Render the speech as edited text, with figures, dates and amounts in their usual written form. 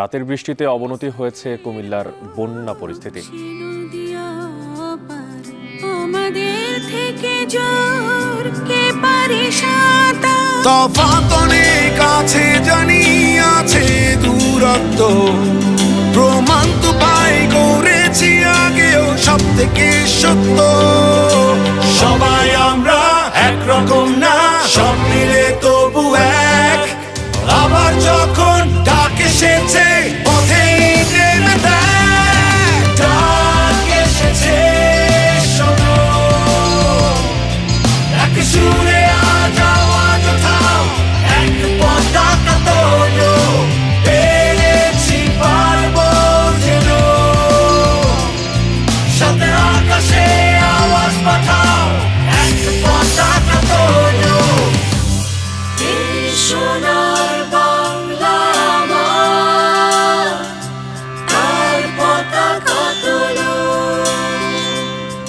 রাতের বৃষ্টিতে অবনতি হয়েছে কুমিল্লার বন্যা পরিস্থিতি। আমাদের থেকে জোর কে পারে সাঁতার, তফাৎ অনেক আছে জানি, আছে দূরত্ব, প্রমাণ তো পাই করেছি আগেও সব থেকে সত্য। সবাই আমরা একরকম না, সব মিলে তো